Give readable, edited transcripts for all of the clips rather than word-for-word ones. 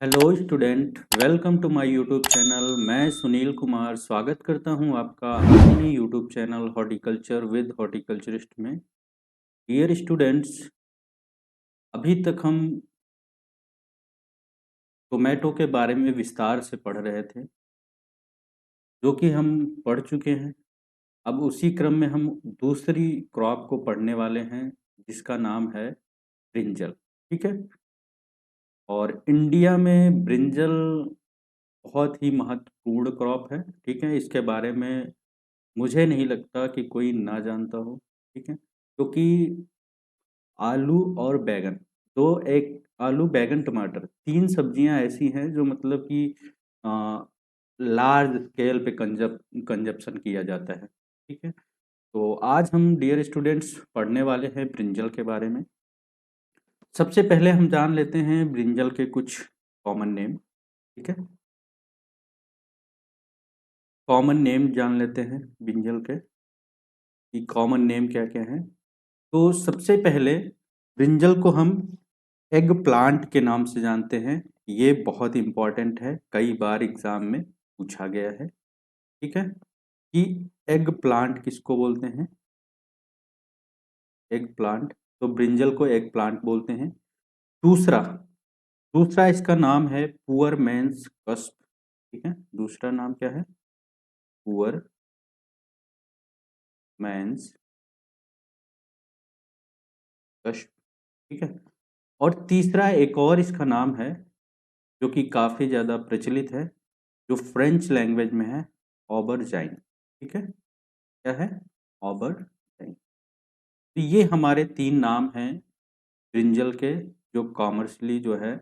Hello student, welcome to my YouTube channel. मैं सुनील कुमार स्वागत करता हूं आपका अपने ही YouTube channel horticulture with horticulturist में। डियर स्टूडेंट्स, अभी तक हम टोमेटो के बारे में विस्तार से पढ़ रहे थे, जो कि हम पढ़ चुके हैं। अब उसी क्रम में हम दूसरी क्रॉप को पढ़ने वाले हैं, जिसका नाम है ब्रिंजल। ठीक है। और इंडिया में ब्रिंजल बहुत ही महत्वपूर्ण क्रॉप है। ठीक है, इसके बारे में मुझे नहीं लगता कि कोई ना जानता हो। ठीक है, क्योंकि आलू और बैगन, दो एक आलू बैगन टमाटर तीन सब्जियां ऐसी हैं जो मतलब कि लार्ज स्केल पे कंजप्शन किया जाता है। ठीक है, तो आज हम डियर स्टूडेंट्स पढ़ने वाले हैं ब्रिंजल के बारे में। सबसे पहले हम जान लेते हैं ब्रिंजल के कुछ कॉमन नेम। ठीक है, कॉमन नेम जान लेते हैं ब्रिंजल के कि कॉमन नेम क्या क्या है। तो सबसे पहले ब्रिंजल को हम एग प्लांट के नाम से जानते हैं। ये बहुत इंपॉर्टेंट है, कई बार एग्जाम में पूछा गया है। ठीक है, कि एग प्लांट किसको बोलते हैं। एग प्लांट, तो ब्रिंजल को एग प्लांट बोलते हैं। दूसरा दूसरा इसका नाम है पुअर मैंस कस्प। ठीक है, दूसरा नाम क्या है? Poor men's cusp. ठीक है, और तीसरा एक और इसका नाम है, जो कि काफ़ी ज़्यादा प्रचलित है, जो फ्रेंच लैंग्वेज में है, ऑबरजाइन। ठीक है, क्या है? ऑबरजाइन। तो ये हमारे तीन नाम हैं ब्रिंजल के, जो कॉमर्शली जो है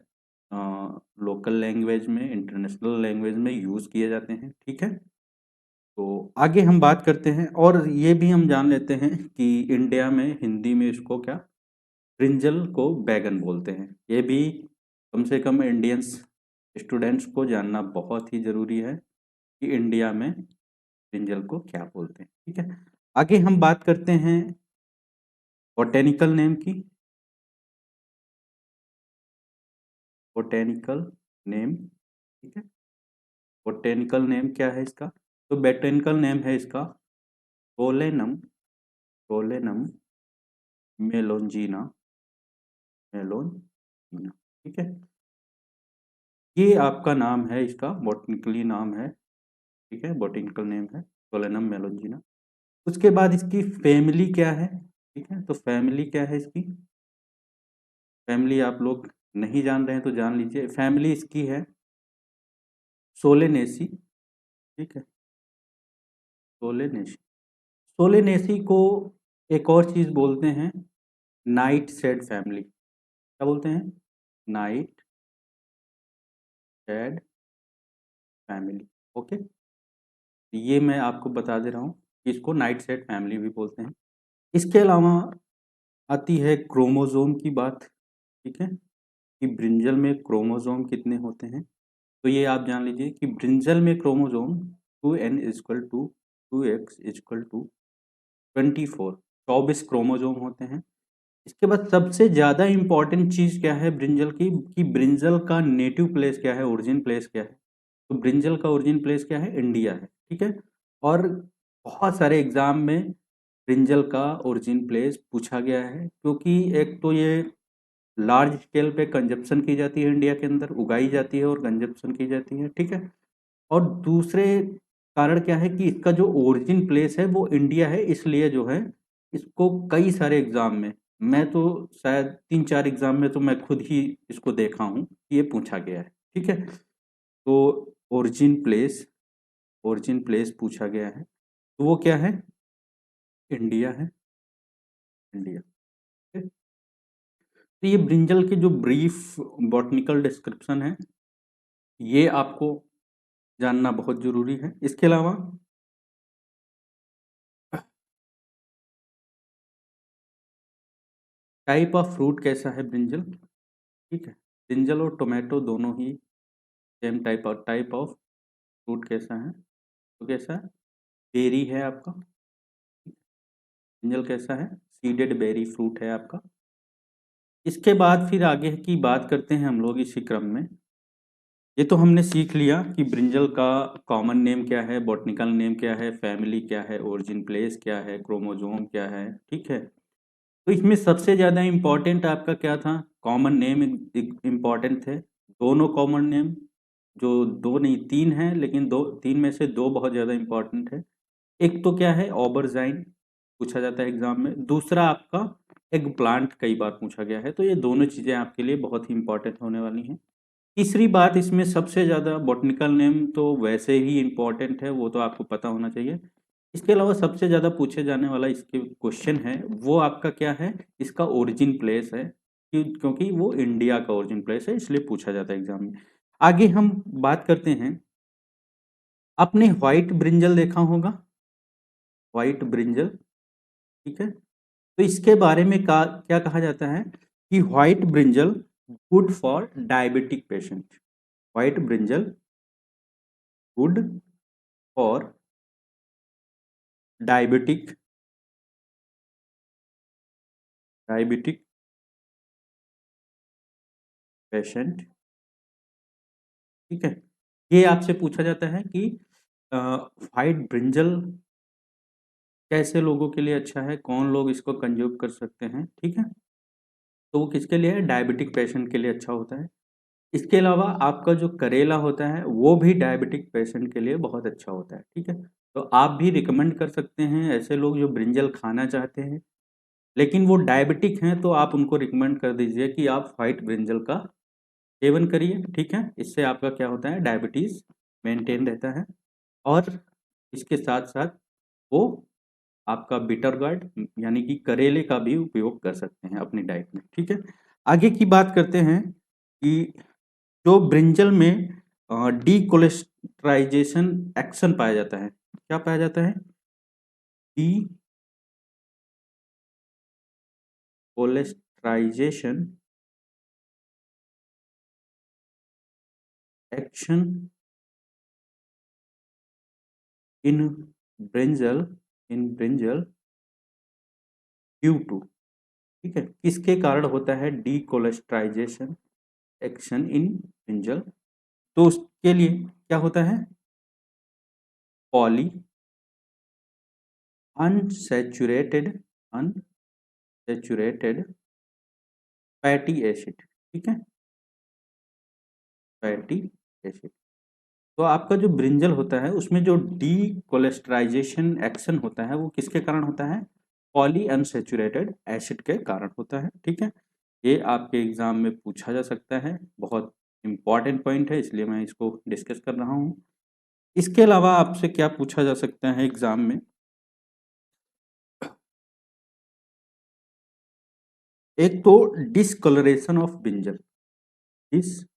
लोकल लैंग्वेज में, इंटरनेशनल लैंग्वेज में यूज़ किए जाते हैं। ठीक है, तो आगे हम बात करते हैं, और ये भी हम जान लेते हैं कि इंडिया में हिंदी में इसको क्या, ब्रिंजल को बैगन बोलते हैं। ये भी कम से कम इंडियंस स्टूडेंट्स को जानना बहुत ही ज़रूरी है कि इंडिया में ब्रिंजल को क्या बोलते हैं। ठीक है, आगे हम बात करते हैं बोटेनिकल नेम की। बोटेनिकल नेम, ठीक है, बोटेनिकल नेम क्या है इसका? तो बोटेनिकल नेम है इसका सोलेनम, सोलेनम मेलोंजिना, मेलोंजिना। ठीक है, ये आपका नाम है, इसका बोटनिकली नाम है। ठीक है, बोटेनिकल नेम है सोलेनम मेलोंजिना। उसके बाद इसकी फैमिली क्या है? ठीक है, तो फैमिली क्या है इसकी? फैमिली आप लोग नहीं जान रहे हैं तो जान लीजिए, फैमिली इसकी है सोलेनेसी। ठीक है, सोलेनेसी। सोलेनेसी को एक और चीज बोलते हैं, नाइट शेड फैमिली। क्या बोलते हैं? Night shade family. ओके, ये मैं आपको बता दे रहा हूँ कि इसको नाइट शेड फैमिली भी बोलते हैं। इसके अलावा आती है क्रोमोसोम की बात। ठीक है, कि ब्रिंजल में क्रोमोसोम कितने होते हैं। तो ये आप जान लीजिए कि ब्रिंजल में क्रोमोसोम 2n = 24 क्रोमोसोम होते हैं। इसके बाद सबसे ज़्यादा इम्पोर्टेंट चीज़ क्या है ब्रिंजल की, कि ब्रिंजल का नेटिव प्लेस क्या है, ओरिजिन प्लेस क्या है। तो ब्रिंजल का ओरिजिन प्लेस क्या है? इंडिया है। ठीक है, और बहुत सारे एग्जाम में ब्रिंजल का ओरिजिन प्लेस पूछा गया है, क्योंकि एक तो ये लार्ज स्केल पे कंजप्शन की जाती है, इंडिया के अंदर उगाई जाती है और कंजप्शन की जाती है। ठीक है, और दूसरे कारण क्या है कि इसका जो ओरिजिन प्लेस है वो इंडिया है, इसलिए जो है इसको कई सारे एग्जाम में, मैं तो शायद 3-4 एग्जाम में तो मैं खुद ही इसको देखा हूँ कि ये पूछा गया है। ठीक है, तो ओरिजिन प्लेस, ओरिजिन प्लेस पूछा गया है, तो वो क्या है? इंडिया है, इंडिया। ठीक है? तो ये ब्रिंजल की जो ब्रीफ बॉटनिकल डिस्क्रिप्शन है, ये आपको जानना बहुत जरूरी है। इसके अलावा टाइप ऑफ फ्रूट कैसा है ब्रिंजल? ठीक है, ब्रिंजल और टोमेटो दोनों ही सेम टाइप ऑफ फ्रूट कैसा है? तो कैसा है? बेरी है आपका। ब्रिंजल कैसा है? सीडेड बेरी फ्रूट है आपका। इसके बाद फिर आगे की बात करते हैं हम लोग इसी क्रम में, ये तो हमने सीख लिया कि ब्रिंजल का कॉमन नेम क्या है, बॉटनिकल नेम क्या है, फैमिली क्या है, ओरिजिन प्लेस क्या है, क्रोमोसोम क्या है, ठीक है। तो इसमें सबसे ज़्यादा इम्पोर्टेंट आपका क्या था, कॉमन नेम इम्पोर्टेंट थे, दोनों कॉमन नेम, जो दो नहीं तीन हैं, लेकिन दो तीन में से दो बहुत ज़्यादा इम्पोर्टेंट है। एक तो क्या है ऑबरजाइन, पूछा जाता है एग्जाम में, दूसरा आपका एग प्लांट कई बार पूछा गया है, तो ये दोनों चीज़ें आपके लिए बहुत ही इंपॉर्टेंट होने वाली हैं। तीसरी बात, इसमें सबसे ज़्यादा बॉटनिकल नेम तो वैसे ही इम्पोर्टेंट है, वो तो आपको पता होना चाहिए। इसके अलावा सबसे ज़्यादा पूछे जाने वाला इसके क्वेश्चन है वो आपका क्या है, इसका ओरिजिन प्लेस है, क्योंकि वो इंडिया का ओरिजिन प्लेस है, इसलिए पूछा जाता है एग्जाम में। आगे हम बात करते हैं, आपने व्हाइट ब्रिंजल देखा होगा, व्हाइट ब्रिंजल, ठीक है। तो इसके बारे में क्या कहा जाता है कि white brinjal good for diabetic patient, white brinjal good for diabetic diabetic patient, ठीक है। ये आपसे पूछा जाता है कि व्हाइट ब्रिंजल कैसे लोगों के लिए अच्छा है, कौन लोग इसको कंज्यूम कर सकते हैं, ठीक है। तो वो किसके लिए है, डायबिटिक पेशेंट के लिए अच्छा होता है। इसके अलावा आपका जो करेला होता है वो भी डायबिटिक पेशेंट के लिए बहुत अच्छा होता है, ठीक है। तो आप भी रिकमेंड कर सकते हैं, ऐसे लोग जो ब्रिंजल खाना चाहते हैं लेकिन वो डायबिटिक हैं, तो आप उनको रिकमेंड कर दीजिए कि आप व्हाइट ब्रिंजल का सेवन करिए, ठीक है। इससे आपका क्या होता है, डायबिटीज़ मेंटेन रहता है। और इसके साथ साथ वो आपका बिटर गार्ड यानी कि करेले का भी उपयोग कर सकते हैं अपनी डाइट में, ठीक है। आगे की बात करते हैं कि जो ब्रिंजल में डीकोलेस्टराइजेशन एक्शन पाया जाता है, क्या पाया जाता है, decholesterisation action in brinjal, in brinjal due to, ठीक है, किसके कारण होता है डीकोलेस्टराइजेशन एक्शन इन ब्रिंजल। तो उसके लिए क्या होता है, poly unsaturated unsaturated fatty acid, ठीक है, फैटी एसिड। तो आपका जो ब्रिंजल होता है उसमें जो डी कोलेस्टराइजेशन एक्शन होता है वो किसके कारण होता है, पॉली अनसैचुरेटेड एसिड के कारण होता है, ठीक है। ये आपके एग्जाम में पूछा जा सकता है, बहुत इंपॉर्टेंट पॉइंट है, इसलिए मैं इसको डिस्कस कर रहा हूँ। इसके अलावा आपसे क्या पूछा जा सकता है एग्जाम में, एक तो discolouration of brinjal, discolouration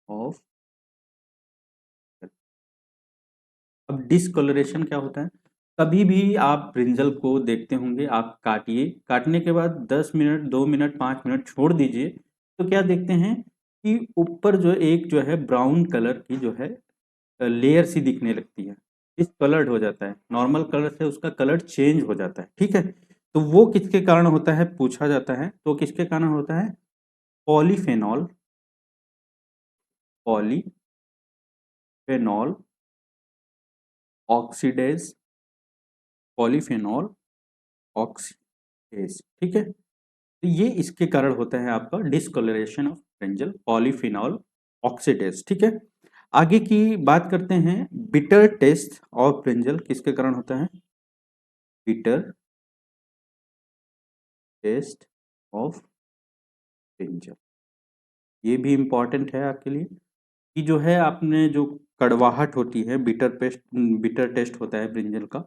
of, अब डिसकलरेशन क्या होता है, कभी भी आप ब्रिंजल को देखते होंगे, आप काटिए, काटने के बाद 10 मिनट 2 मिनट 5 मिनट छोड़ दीजिए, तो क्या देखते हैं कि ऊपर जो एक जो है ब्राउन कलर की जो है लेयर सी दिखने लगती है, डिसकलर्ड हो जाता है, नॉर्मल कलर से उसका कलर चेंज हो जाता है, ठीक है। तो वो किसके कारण होता है पूछा जाता है, तो किसके कारण होता है, polyphenol, polyphenol oxidase, polyphenol oxidase, ठीक है। तो ये इसके कारण होता है आपका discolouration of brinjal, polyphenol oxidase, ठीक है। आगे की बात करते हैं, बिटर टेस्ट ऑफ ब्रिंजल किसके कारण होता है, बिटर टेस्ट ऑफ ब्रिंजल, ये भी इंपॉर्टेंट है आपके लिए कि जो है आपने जो कड़वाहट होती है, बिटर टेस्ट होता है ब्रिंजल का,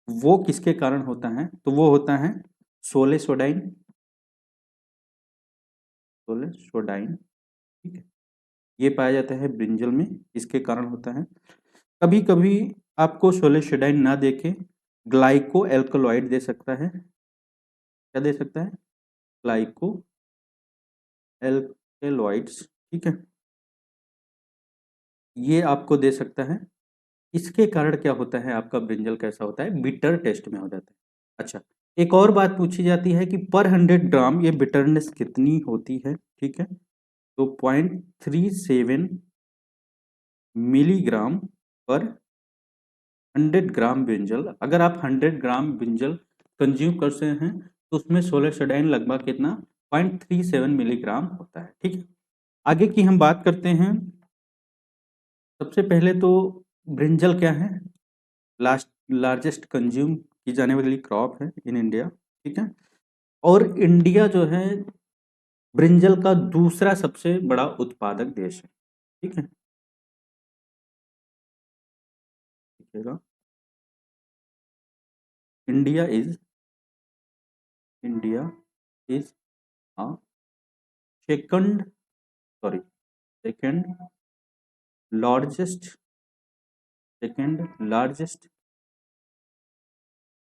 वो किसके कारण होता है, तो वो होता है सोले सोडाइन, सोले सोडाइन, ठीक है। ये पाया जाता है ब्रिंजल में, इसके कारण होता है। कभी कभी आपको सोलेशिडाइन ना देके ग्लाइको एल्कलॉइड दे सकता है, क्या दे सकता है, ग्लाइको एल्केलॉइड्स, ठीक है, ये आपको दे सकता है। इसके कारण क्या होता है, आपका ब्रिंजल कैसा होता है, बिटर टेस्ट में हो जाता है। अच्छा, एक और बात पूछी जाती है कि पर 100 ग्राम ये बिटरनेस कितनी होती है, ठीक है। तो 0.37 मिलीग्राम पर 100 ग्राम ब्रिंजल। अगर आप 100 ग्राम ब्रिंजल कंज्यूम करते हैं तो उसमें सोलर सोडाइन लगभग कितना 0.37 मिलीग्राम होता है, ठीक है। आगे की हम बात करते हैं। सबसे पहले तो ब्रिंजल क्या है, लार्जेस्ट कंज्यूम की जाने वाली क्रॉप है इन इंडिया, ठीक है। और इंडिया जो है ब्रिंजल का दूसरा सबसे बड़ा उत्पादक देश है, ठीक है। देखिएगा, India is India is a second sorry second largest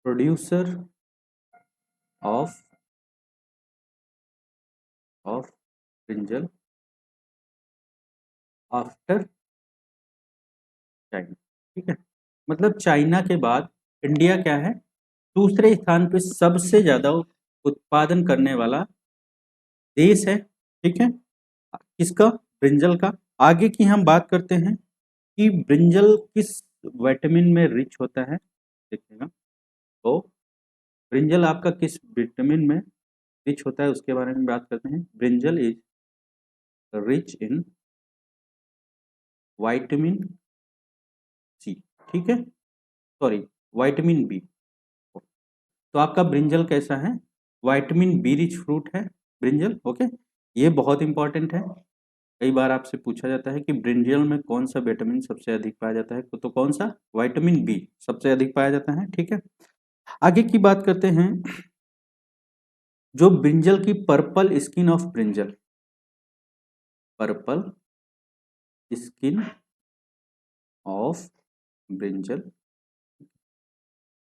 producer of brinjal after China, ठीक है। मतलब चाइना के बाद इंडिया क्या है, दूसरे स्थान पे सबसे ज्यादा उत्पादन करने वाला देश है, ठीक है। किसका, ब्रिंजल का। आगे की हम बात करते हैं कि ब्रिंजल किस विटामिन में रिच होता है, देखिएगा। तो ब्रिंजल आपका किस विटामिन में रिच होता है उसके बारे में बात करते हैं। Brinjal is rich in vitamin C, ठीक है, सॉरी विटामिन बी। तो आपका ब्रिंजल कैसा है, विटामिन बी रिच फ्रूट है ब्रिंजल, ओके। ये बहुत इंपॉर्टेंट है, कई बार आपसे पूछा जाता है कि ब्रिंजल में कौन सा विटामिन सबसे अधिक पाया जाता है, तो कौन सा, विटामिन बी सबसे अधिक पाया जाता है, ठीक है। आगे की बात करते हैं, जो ब्रिंजल की purple skin of brinjal, purple skin of brinjal,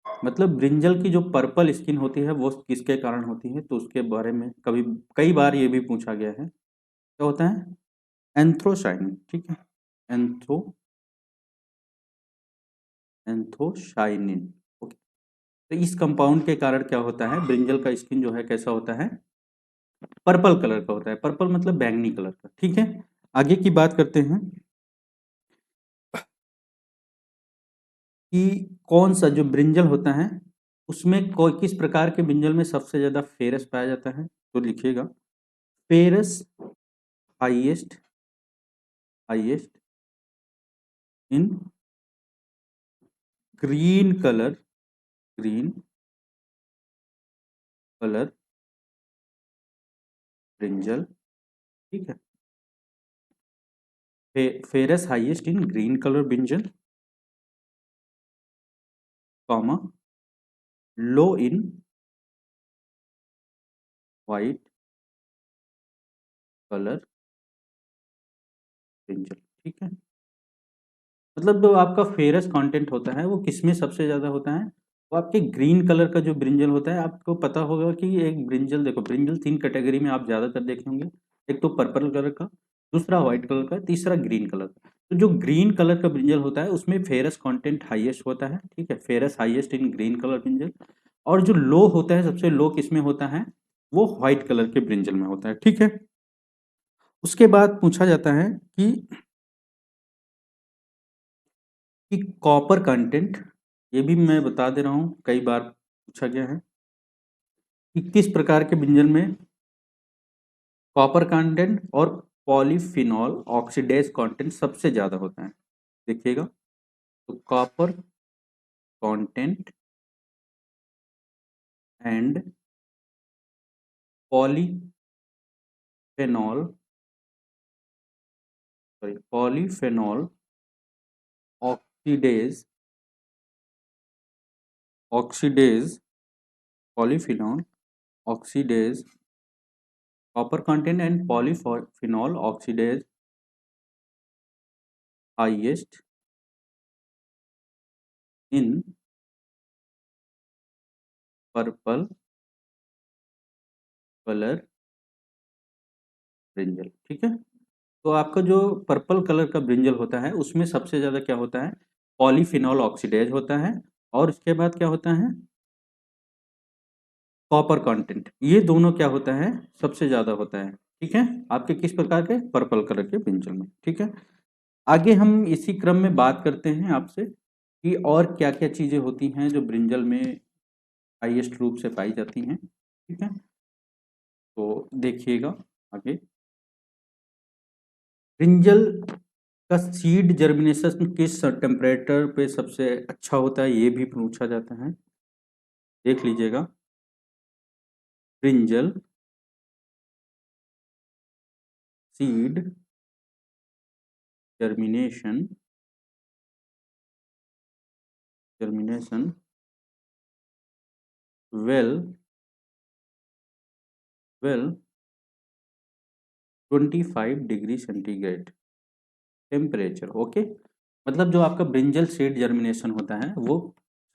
मतलब ब्रिंजल की जो पर्पल स्किन होती है वो किसके कारण होती है, तो उसके बारे में कभी कई बार ये भी पूछा गया है। क्या होता है, एंथ्रोसाइनिन, ठीक है, एंथोसाइनिन, ओके। तो इस कंपाउंड के कारण क्या होता है, ब्रिंजल का स्किन जो है कैसा होता है, पर्पल कलर का होता है। पर्पल मतलब बैंगनी कलर का, ठीक है। आगे की बात करते हैं कि कौन सा जो ब्रिंजल होता है उसमें कोई किस प्रकार के ब्रिंजल में सबसे ज्यादा फेरस पाया जाता है, तो लिखिएगा, ferrous highest highest in green colour green colour brinjal, ठीक है। Ferrous highest in green colour brinjal, comma, low in white colour brinjal, ठीक है। मतलब जो आपका फेरस कंटेंट होता है वो किसमें सबसे ज़्यादा होता है, वो आपके ग्रीन कलर का जो ब्रिंजल होता है। आपको पता होगा कि एक ब्रिंजल, देखो ब्रिंजल 3 कैटेगरी में आप ज़्यादातर देखे होंगे, एक तो पर्पल कलर का, दूसरा व्हाइट कलर का, तीसरा ग्रीन कलर का। तो जो ग्रीन कलर का ब्रिंजल होता है उसमें फेरस कंटेंट हाईएस्ट होता है, ठीक है, ferrous highest in green colour brinjal. और जो लो होता है, सबसे लो किसमें होता है, वो व्हाइट कलर के ब्रिंजल में होता है, ठीक है। उसके बाद पूछा जाता है कि कॉपर कंटेंट, ये भी मैं बता दे रहा हूँ, कई बार पूछा गया है कि किस प्रकार के व्यंजन में कॉपर कंटेंट और पॉलीफिनॉल ऑक्सीडेज कंटेंट सबसे ज्यादा होता है, देखिएगा। तो copper content and polyphenol polyphenol oxidase oxidase polyphenol oxidase copper content and polyphenol oxidase highest in purple colour brinjal, ठीक है। तो आपका जो पर्पल कलर का ब्रिंजल होता है उसमें सबसे ज़्यादा क्या होता है, पॉलीफिनॉल ऑक्सीडेज होता है। और उसके बाद क्या होता है, कॉपर कंटेंट, ये दोनों क्या होता है, सबसे ज़्यादा होता है। ठीक है, आपके किस प्रकार के, पर्पल कलर के ब्रिंजल में। ठीक है, आगे हम इसी क्रम में बात करते हैं आपसे कि और क्या-क्या चीज़ें होती हैं जो ब्रिंजल में हाईएस्ट रूप से पाई जाती हैं। ठीक है, तो देखिएगा आगे। ब्रिंजल का सीड जर्मिनेशन किस टेम्परेचर पे सबसे अच्छा होता है, ये भी पूछा जाता है। देख लीजिएगा, brinjal seed germination well 25 degree centigrade temperature. Okay, मतलब जो आपका ब्रिंजल सीड जर्मिनेशन होता है वो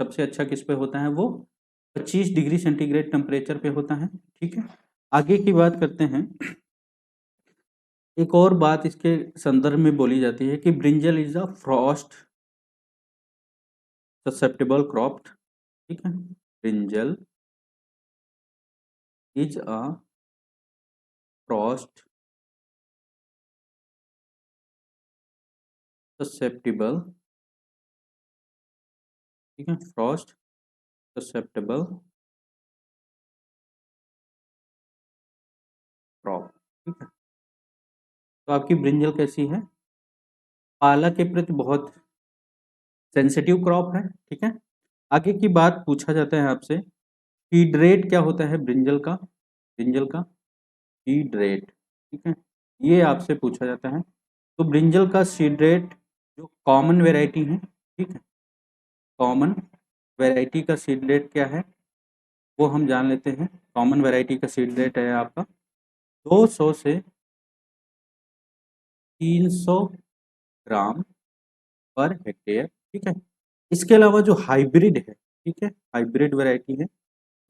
सबसे अच्छा किस पे होता है, वो 25 डिग्री सेंटीग्रेड टेम्परेचर पे होता है। ठीक है, आगे की बात करते हैं। एक और बात इसके संदर्भ में बोली जाती है कि brinjal is a Frost susceptible crop. ठीक है, brinjal is a Frost susceptible. ठीक है, फ्रॉस्ट ससेप्टेबल क्रॉप। ठीक है, तो आपकी ब्रिंजल कैसी है, पाला के प्रति बहुत सेंसिटिव क्रॉप है। ठीक है, आगे की बात पूछा जाता है आपसे, फीड रेट क्या होता है ब्रिंजल का, ब्रिंजल का फीड रेट। ठीक है, ये आपसे पूछा जाता है। तो ब्रिंजल का सीड रेट जो कॉमन वेराइटी है, ठीक है, कॉमन वेराइटी का सीड रेट क्या है वो हम जान लेते हैं। कॉमन वेराइटी का सीड रेट है आपका 200 से 300 ग्राम पर हेक्टेयर। ठीक है, इसके अलावा जो हाइब्रिड है, ठीक है, हाइब्रिड वैरायटी है,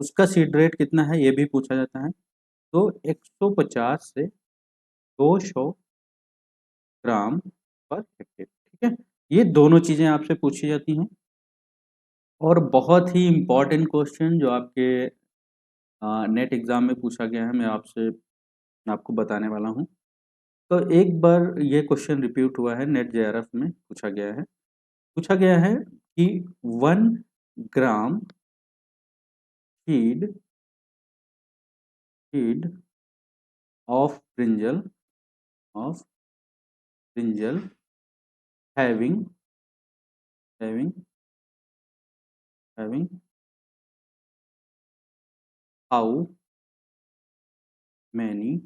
उसका सीड रेट कितना है ये भी पूछा जाता है। तो 150 से 200 ग्राम पर हेक्टेयर। ठीक है, ये दोनों चीज़ें आपसे पूछी जाती हैं। और बहुत ही इम्पोर्टेंट क्वेश्चन जो आपके नेट एग्ज़ाम में पूछा गया है, मैं आपसे आपको बताने वाला हूँ। तो एक बार ये क्वेश्चन रिपीट हुआ है, नेट जेआरएफ में पूछा गया है कि 1 gram feed feed of of brinjal having having having how many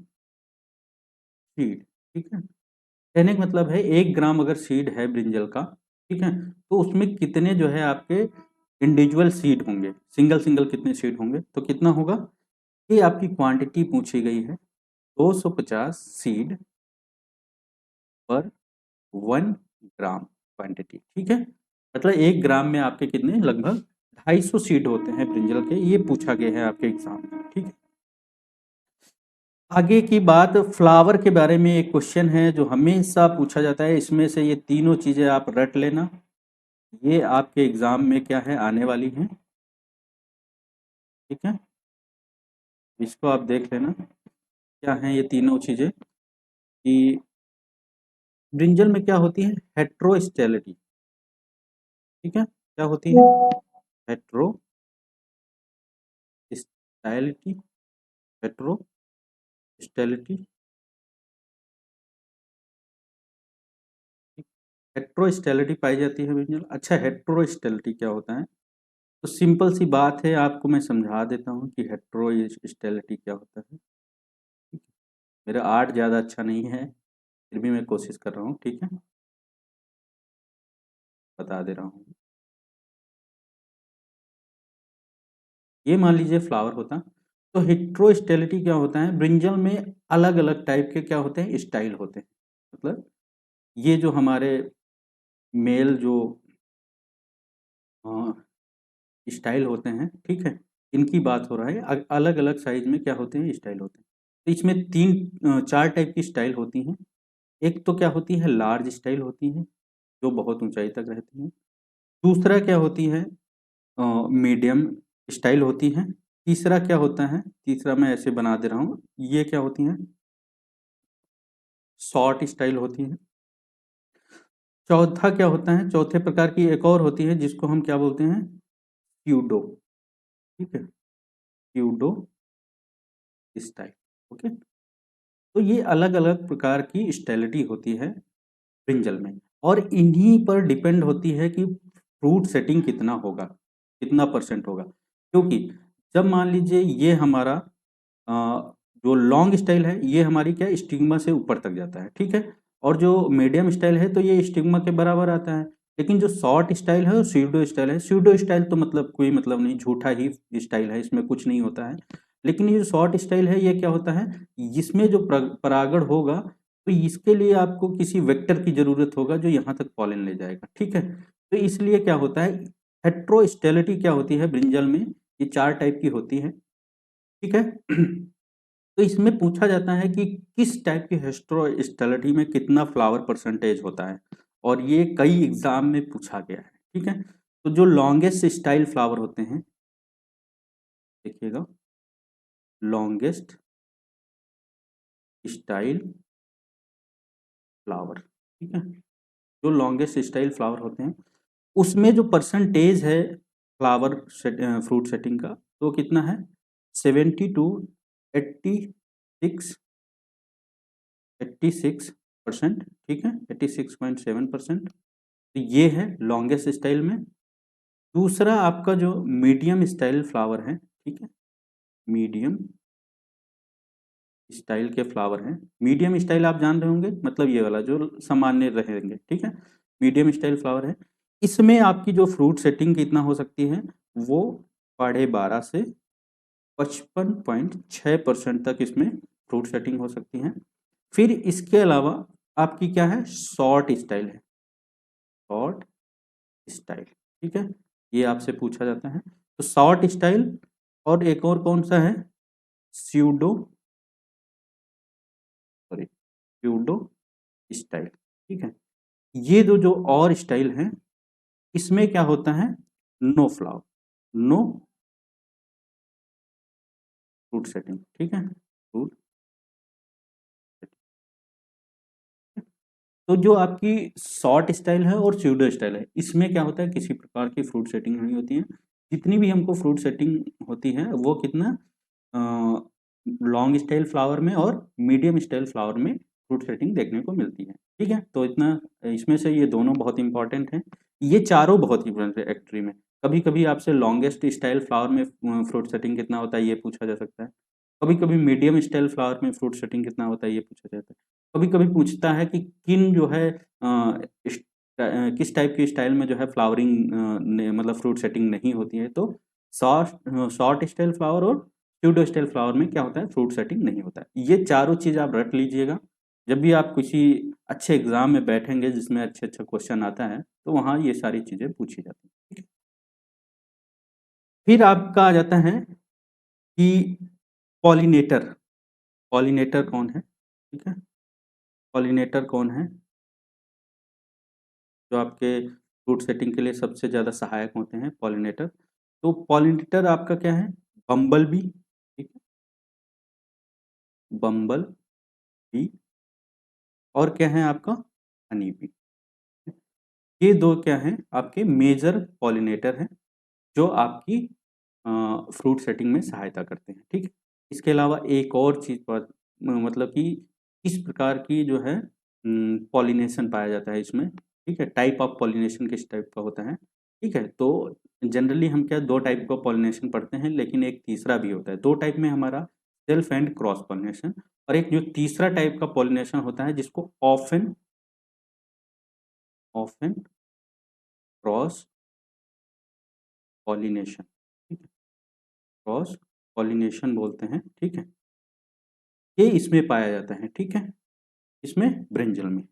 seed. ठीक है, कहने का मतलब है 1 ग्राम अगर सीड है ब्रिंजल का, ठीक है, तो उसमें कितने जो है आपके इंडिविजुअल सीड होंगे, सिंगल सिंगल कितने सीड होंगे, तो कितना होगा, ये आपकी क्वांटिटी पूछी गई है 250 सीड पर 1 ग्राम क्वांटिटी। ठीक है, मतलब 1 ग्राम में आपके कितने, लगभग 250 सीड होते हैं ब्रिंजल के, ये पूछा गया है आपके एग्जाम में। ठीक है, आगे की बात, फ्लावर के बारे में एक क्वेश्चन है जो हमेशा पूछा जाता है, इसमें से ये तीनों चीजें आप रट लेना, ये आपके एग्जाम में क्या है, आने वाली हैं। ठीक है, इसको आप देख लेना क्या है ये तीनों चीजें, कि ब्रिंजल में क्या होती है, हेट्रोस्टेलिटी। ठीक है, क्या होती है, हेट्रोस्टेलिटी, हेट्रोस्टेलिटी। हेट्रोस्टेलिटी पाई जाती है ब्रिंजल। अच्छा, हेट्रोस्टेलिटी क्या होता है, तो सिंपल सी बात है, आपको मैं समझा देता हूँ कि हेट्रोस्टेलिटी क्या होता है। ठीक है? मेरा आर्ट ज़्यादा अच्छा नहीं है, फिर भी मैं कोशिश कर रहा हूँ। ठीक है, बता दे रहा हूँ। ये मान लीजिए फ्लावर होता, तो हेट्रोस्टेलिटी क्या होता है, ब्रिंजल में अलग अलग टाइप के क्या होते हैं, स्टाइल होते हैं। मतलब ये जो हमारे मेल जो स्टाइल होते हैं, ठीक है, इनकी बात हो रहा है, अलग अलग साइज में क्या होते हैं, स्टाइल होते हैं। तो इसमें चार टाइप की स्टाइल होती हैं। एक तो क्या होती है, लार्ज स्टाइल होती है जो बहुत ऊंचाई तक रहती है। दूसरा क्या होती है, मीडियम स्टाइल होती है। तीसरा क्या होता है, तीसरा मैं ऐसे बना दे रहा हूँ, ये क्या होती हैं, शॉर्ट स्टाइल होती है। चौथा क्या होता है, चौथे प्रकार की एक और होती है जिसको हम क्या बोलते हैं, स्यूडो। ठीक है, स्यूडो स्टाइल। ओके, तो ये अलग अलग प्रकार की स्टाइलिटी होती है ब्रिंजल में, और इन्हीं पर डिपेंड होती है कि फ्रूट सेटिंग कितना होगा, कितना परसेंट होगा। क्योंकि जब मान लीजिए ये हमारा अ, जो लॉन्ग स्टाइल है ये हमारी क्या स्टिग्मा से ऊपर तक जाता है, ठीक है, और जो मीडियम स्टाइल है तो ये स्टिग्मा के बराबर आता है। लेकिन जो शॉर्ट स्टाइल है और स्यूडो स्टाइल है, स्यूडो स्टाइल तो मतलब कोई मतलब नहीं, झूठा ही स्टाइल है, इसमें कुछ नहीं होता है। लेकिन ये जो शॉर्ट स्टाइल है ये क्या होता है, इसमें जो परागण होगा तो इसके लिए आपको किसी वेक्टर की जरूरत होगा जो यहाँ तक पॉलन ले जाएगा, ठीक है। तो इसलिए क्या होता है, हेट्रोस्टेलिटी क्या होती है ब्रिंजल में, ये 4 टाइप की होती है, ठीक है। तो इसमें पूछा जाता है कि किस टाइप की हेट्रोस्टेलिटी में कितना फ्लावर परसेंटेज होता है, और ये कई एग्जाम में पूछा गया है, ठीक है। तो जो लॉन्गेस्ट स्टाइल फ्लावर होते हैं, देखिएगा, लॉन्गेस्ट स्टाइल फ्लावर, ठीक है, जो लॉन्गेस्ट स्टाइल फ्लावर होते हैं उसमें जो परसेंटेज है फ्लावर फ्रूट सेटिंग का, तो कितना है, 70 to 86, 86%, ठीक है, 86.7%। तो ये है लॉन्गेस्ट स्टाइल में। दूसरा आपका जो मीडियम स्टाइल फ्लावर है, ठीक है, मीडियम स्टाइल के फ्लावर हैं, मीडियम स्टाइल आप जान रहे होंगे, मतलब ये वाला जो सामान्य रहेंगे, ठीक है, मीडियम स्टाइल फ्लावर है। इसमें आपकी जो फ्रूट सेटिंग कितना हो सकती है, वो 12.5 से 55.6% तक इसमें फ्रूट सेटिंग हो सकती है। फिर इसके अलावा आपकी क्या है, शॉर्ट स्टाइल है, शॉर्ट स्टाइल, ठीक है, ये आपसे पूछा जाता है। तो शॉर्ट स्टाइल और एक और कौन सा है, स्यूडो, सॉरी, स्यूडो स्टाइल, ठीक है। ये दो जो और स्टाइल हैं इसमें क्या होता है, no flower, no fruit setting, ठीक है, फ्रूट। तो जो आपकी शॉर्ट स्टाइल है और स्यूडो स्टाइल है, इसमें क्या होता है, किसी प्रकार की फ्रूट सेटिंग नहीं होती है। जितनी भी हमको फ्रूट सेटिंग होती है वो कितना, लॉन्ग स्टाइल फ्लावर में और मीडियम स्टाइल फ्लावर में फ्रूट सेटिंग देखने को मिलती है, ठीक है। तो इतना इसमें से ये दोनों बहुत इंपॉर्टेंट हैं, ये चारों बहुत इंपॉर्टेंट है एक्चुअली में। कभी कभी आपसे लॉन्गेस्ट स्टाइल फ्लावर में फ्रूट सेटिंग कितना होता है ये पूछा जा सकता है, कभी कभी मीडियम स्टाइल फ्लावर में फ्रूट सेटिंग कितना होता है ये पूछा जाता है, कभी कभी पूछता है कि किन जो है किस टाइप की स्टाइल में जो है फ्लावरिंग मतलब फ्रूट सेटिंग नहीं होती है। तो शॉर्ट शॉर्ट स्टाइल फ्लावर और स्यूडो स्टाइल फ्लावर में क्या होता है, फ्रूट सेटिंग नहीं होता है। ये चारों चीज़ आप रट लीजिएगा, जब भी आप किसी अच्छे एग्जाम में बैठेंगे जिसमें अच्छे अच्छा क्वेश्चन आता है तो वहाँ ये सारी चीज़ें पूछी जाती हैं, ठीक है। फिर आपका आ जाता है कि पॉलिनेटर, पॉलिनेटर कौन है, ठीक है, पॉलिनेटर कौन है, जो आपके फ्रूट सेटिंग के लिए सबसे ज़्यादा सहायक होते हैं पॉलिनेटर। तो पॉलिनेटर आपका क्या है, बम्बल बी, ठीक है, बम्बल बी, और क्या है आपका, हनी बी। ये दो क्या हैं आपके मेजर पॉलिनेटर हैं जो आपकी फ्रूट सेटिंग में सहायता करते हैं, ठीक है। इसके अलावा एक और चीज़ पर मतलब कि इस प्रकार की जो है पॉलिनेशन पाया जाता है इसमें, ठीक है, टाइप ऑफ पॉलिनेशन किस टाइप का होता है, ठीक है। तो जनरली हम क्या दो टाइप का पॉलिनेशन पढ़ते हैं, लेकिन एक तीसरा भी होता है, दो टाइप में हमारा सेल्फ एंड क्रॉस पॉलिनेशन, और एक जो तीसरा टाइप का पॉलिनेशन होता है जिसको ऑफन ऑफन क्रॉस पॉलिनेशन, ठीक है, क्रॉस पॉलिनेशन बोलते हैं, ठीक है। ये इसमें पाया जाता है, ठीक है, इसमें ब्रिंजल में।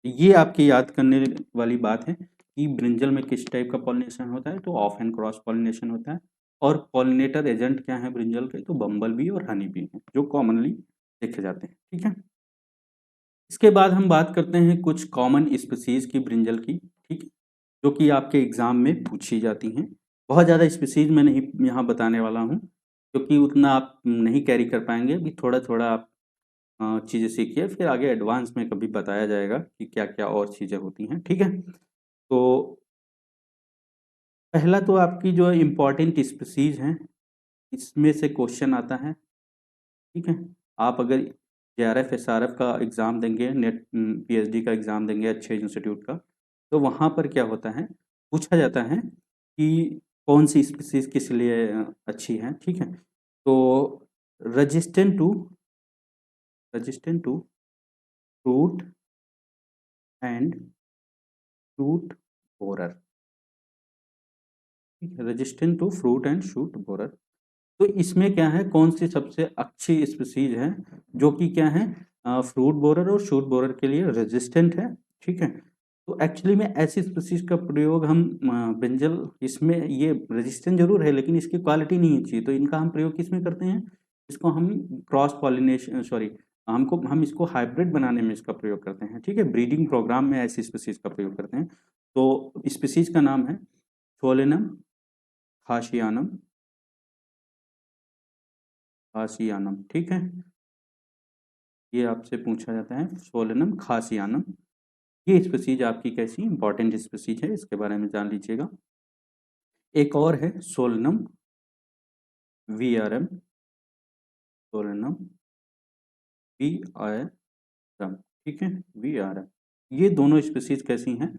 ये आपकी याद करने वाली बात है कि ब्रिंजल में किस टाइप का पॉलिनेशन होता है, तो ऑफ एंड क्रॉस पॉलिनेशन होता है। और पॉलिनेटर एजेंट क्या है ब्रिंजल के, तो बम्बल बी और हनी बी हैं जो कॉमनली देखे जाते हैं, ठीक है। इसके बाद हम बात करते हैं कुछ कॉमन स्पीसीज की ब्रिंजल की, ठीक है, जो कि आपके एग्जाम में पूछी जाती हैं। बहुत ज़्यादा स्पीसीज मैं नहीं यहाँ बताने वाला हूँ, क्योंकि उतना आप नहीं कैरी कर पाएंगे, अभी थोड़ा थोड़ा आप चीज़ें सीखिए, फिर आगे एडवांस में कभी बताया जाएगा कि क्या क्या और चीज़ें होती हैं, ठीक है। तो पहला तो आपकी जो इम्पोर्टेंट स्पीसीज हैं, इसमें से क्वेश्चन आता है, ठीक है। आप अगर JRF SRF का एग्ज़ाम देंगे, नेट PhD का एग्ज़ाम देंगे अच्छे इंस्टीट्यूट का, तो वहाँ पर क्या होता है, पूछा जाता है कि कौन सी स्पीसीज किस लिए अच्छी है, ठीक है। तो resistant to resistant to fruit and shoot borer, ठीक है, resistant to fruit and shoot borer. तो इसमें क्या है, कौन सी सबसे अच्छी स्पीसीज है जो कि क्या है, फ्रूट बोरर और शूट बोरर के लिए रेजिस्टेंट है, ठीक है। तो एक्चुअली में ऐसी स्पीसीज का प्रयोग हम ब्रिंजल, इसमें ये रेजिस्टेंट जरूर है लेकिन इसकी क्वालिटी नहीं अच्छी, तो इनका हम प्रयोग किस में करते हैं, इसको हम क्रॉस पॉलिनेशन, सॉरी, हम इसको हाइब्रिड बनाने में इसका प्रयोग करते हैं, ठीक है। ब्रीडिंग प्रोग्राम में ऐसी स्पीसीज का प्रयोग करते हैं। तो स्पीसीज का नाम है सोलेनम खासियानम, खासियानम, ठीक है। ये आपसे पूछा जाता है सोलेनम खासियानम। ये स्पीसीज आपकी कैसी इंपॉर्टेंट स्पीसीज है, इसके बारे में जान लीजिएगा। एक और है सोलेनम VRM, सोलेनम VRM, ठीक है, VRM। ये दोनों स्पीसीज कैसी हैं,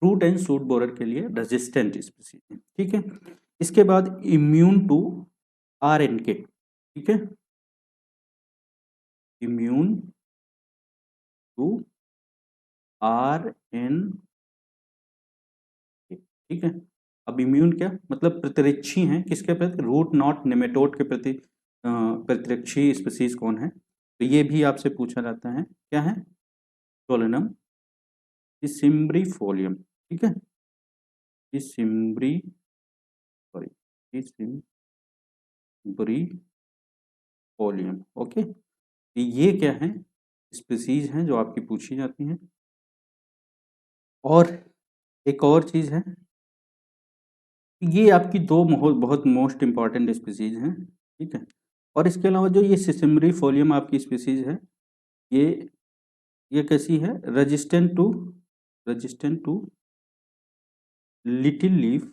फ्रूट एंड शूट बोरर के लिए रेजिस्टेंट स्पीसीज हैं, ठीक है। इसके बाद इम्यून टू RNK, ठीक है, इम्यून टू RNK, ठीक है। अब इम्यून क्या मतलब, प्रतिरक्षी हैं किसके प्रति, रूट नॉट नेमेटोड के प्रति प्रतिरक्षी स्पीसीज कौन है, तो ये भी आपसे पूछा जाता है, क्या है, सोलेनम डिसिम्ब्रीफोलियम, ठीक है, डिसिम्ब्री, सॉरी, डिसिम्ब्रीफोलियम, ओके। तो ये क्या है, स्पीसीज हैं जो आपकी पूछी जाती हैं। और एक और चीज है, ये आपकी दो बहुत मोस्ट इंपॉर्टेंट स्पीसीज हैं, ठीक है। और इसके अलावा जो ये सिसिमरी फोलियम आपकी स्पीसीज है, ये ये कैसी है, resistant to little leaf,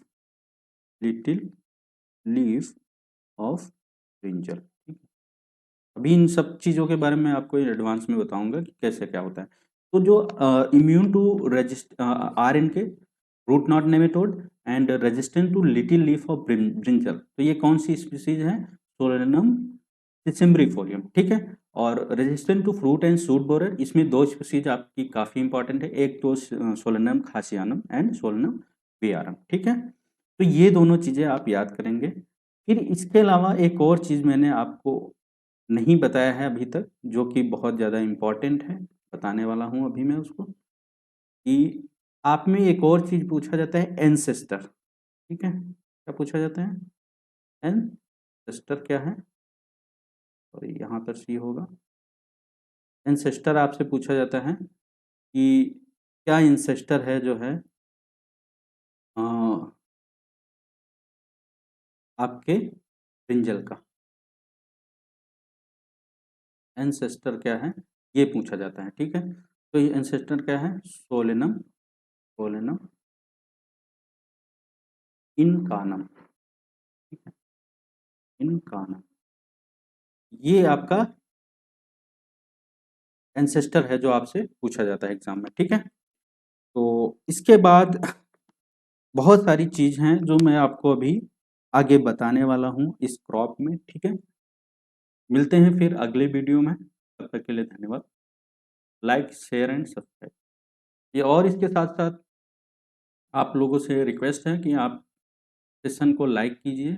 little leaf of brinjal, ठीक है। अभी इन सब चीज़ों के बारे में आपको एडवांस में बताऊंगा कि कैसे क्या होता है। तो जो immune to RNK, root knot nematode and resistant to little leaf of brinjal, तो ये कौन सी स्पीसीज है, सोलेनम सिसिम्ब्रीफोलियम, ठीक है। और resistant to fruit and shoot borer, इसमें दो स्पीसीज आपकी काफ़ी इंपॉर्टेंट है, एक तो Solanum khasianum and Solanum VRM, ठीक है। तो ये दोनों चीज़ें आप याद करेंगे। फिर इसके अलावा एक और चीज़ मैंने आपको नहीं बताया है अभी तक, जो कि बहुत ज़्यादा इम्पोर्टेंट है, बताने वाला हूँ अभी मैं उसको, कि आप में एक और चीज़ पूछा जाता है एंसेस्टर, ठीक है। क्या पूछा जाता है, एंसेस्टर क्या है, और यहाँ पर सी होगा, एंसेस्टर आपसे पूछा जाता है कि क्या एंसेस्टर है जो है अ, आपके ब्रिंजल का, एंसेस्टर क्या है, ये पूछा जाता है, ठीक है। तो ये एंसेस्टर क्या है, सोलेनम, सोलेनम इनकानम, ठीक है, इनकानम, ये आपका एंसेस्टर है जो आपसे पूछा जाता है एग्जाम में, ठीक है। तो इसके बाद बहुत सारी चीज हैं जो मैं आपको अभी आगे बताने वाला हूँ इस क्रॉप में, ठीक है। मिलते हैं फिर अगले वीडियो में, तब तक के लिए धन्यवाद। लाइक शेयर एंड सब्सक्राइब, ये और इसके साथ साथ आप लोगों से रिक्वेस्ट है कि आप सेशन को लाइक कीजिए,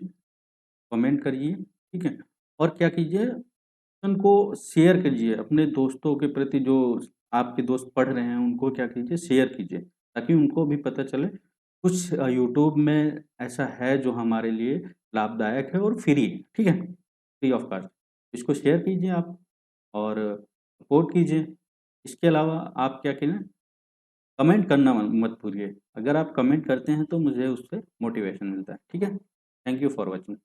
कमेंट करिए, ठीक है। और क्या कीजिए, सेशन को शेयर कीजिए अपने दोस्तों के प्रति, जो आपके दोस्त पढ़ रहे हैं उनको क्या कीजिए, शेयर कीजिए, ताकि उनको भी पता चले कुछ यूट्यूब में ऐसा है जो हमारे लिए लाभदायक है और फ्री है, ठीक है, फ्री ऑफ कॉस्ट। इसको शेयर कीजिए आप, और सपोर्ट कीजिए। इसके अलावा आप क्या करें, कमेंट करना मत भूलिए, अगर आप कमेंट करते हैं तो मुझे उससे मोटिवेशन मिलता है, ठीक है। Thank you for watching.